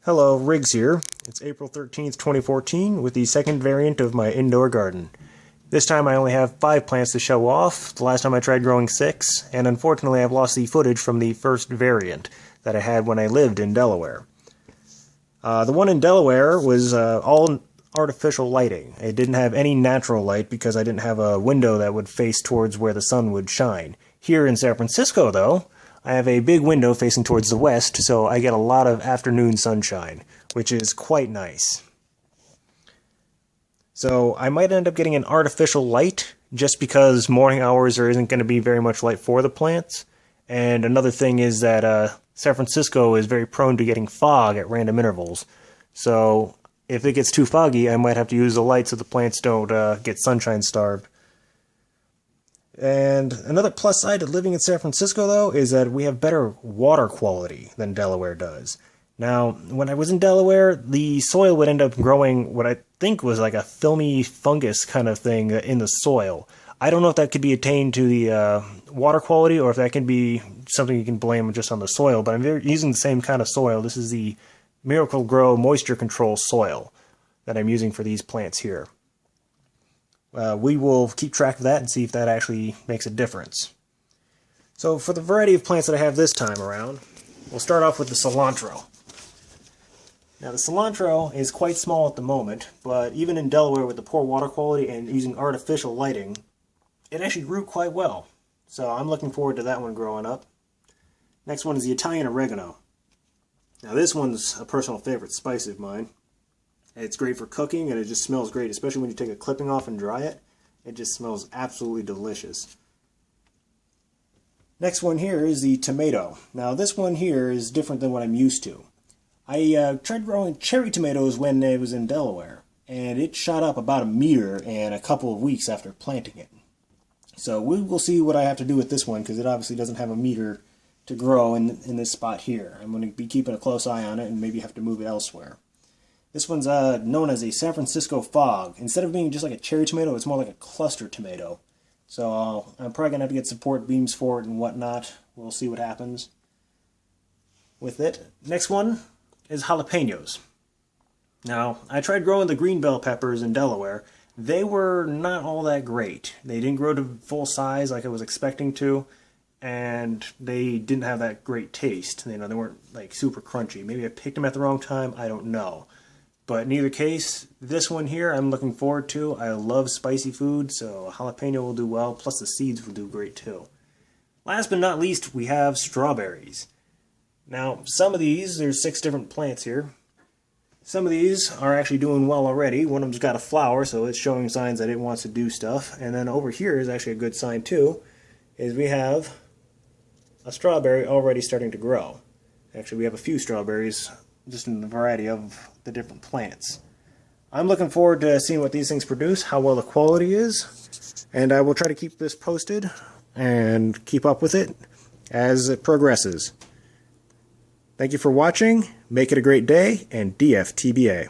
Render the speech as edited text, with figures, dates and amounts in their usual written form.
Hello, Riggs here. It's April 13th, 2014, with the second variant of my indoor garden. This time I only have 5 plants to show off. The last time I tried growing 6, and unfortunately I've lost the footage from the first variant that I had when I lived in Delaware. The one in Delaware was all artificial lighting. It didn't have any natural light because I didn't have a window that would face towards where the sun would shine. Here in San Francisco, though, I have a big window facing towards the west, so I get a lot of afternoon sunshine, which is quite nice. So I might end up getting an artificial light, just because morning hours there isn't going to be very much light for the plants. And another thing is that San Francisco is very prone to getting fog at random intervals. So if it gets too foggy, I might have to use the light so the plants don't get sunshine starved. And another plus side to living in San Francisco, though, is that we have better water quality than Delaware does. Now, when I was in Delaware, the soil would end up growing what I think was like a filmy fungus kind of thing in the soil. I don't know if that could be attained to the water quality or if that can be something you can blame just on the soil, but I'm using the same kind of soil. This is the Miracle Grow moisture control soil that I'm using for these plants here. We will keep track of that and see if that actually makes a difference. So for the variety of plants that I have this time around, we'll start off with the cilantro. Now the cilantro is quite small at the moment, but even in Delaware with the poor water quality and using artificial lighting, it actually grew quite well. So I'm looking forward to that one growing up. Next one is the Italian oregano. Now this one's a personal favorite spice of mine. It's great for cooking, and it just smells great, especially when you take a clipping off and dry it. It just smells absolutely delicious. Next one here is the tomato. Now this one here is different than what I'm used to. I tried growing cherry tomatoes when I was in Delaware, and it shot up about 1 meter in a couple of weeks after planting it. So we will see what I have to do with this one, because it obviously doesn't have 1 meter to grow in this spot here. I'm going to be keeping a close eye on it and maybe have to move it elsewhere. This one's known as a San Francisco fog. Instead of being just like a cherry tomato, it's more like a cluster tomato. So I'm probably going to have to get support beams for it and whatnot. We'll see what happens with it. Next one is jalapeños. Now, I tried growing the green bell peppers in Delaware. They were not all that great. They didn't grow to full size like I was expecting to, and they didn't have that great taste. You know, they weren't like super crunchy. Maybe I picked them at the wrong time, I don't know. But in either case, this one here I'm looking forward to. I love spicy food, so jalapeno will do well, plus the seeds will do great too. Last but not least, we have strawberries. Now, some of these, there's 6 different plants here. Some of these are actually doing well already. One of them's got a flower, so it's showing signs that it wants to do stuff. And then over here is actually a good sign too, is we have a strawberry already starting to grow. Actually, we have a few strawberries just in the variety of the different plants. I'm looking forward to seeing what these things produce, how well the quality is, and I will try to keep this posted and keep up with it as it progresses. Thank you for watching, make it a great day, and DFTBA.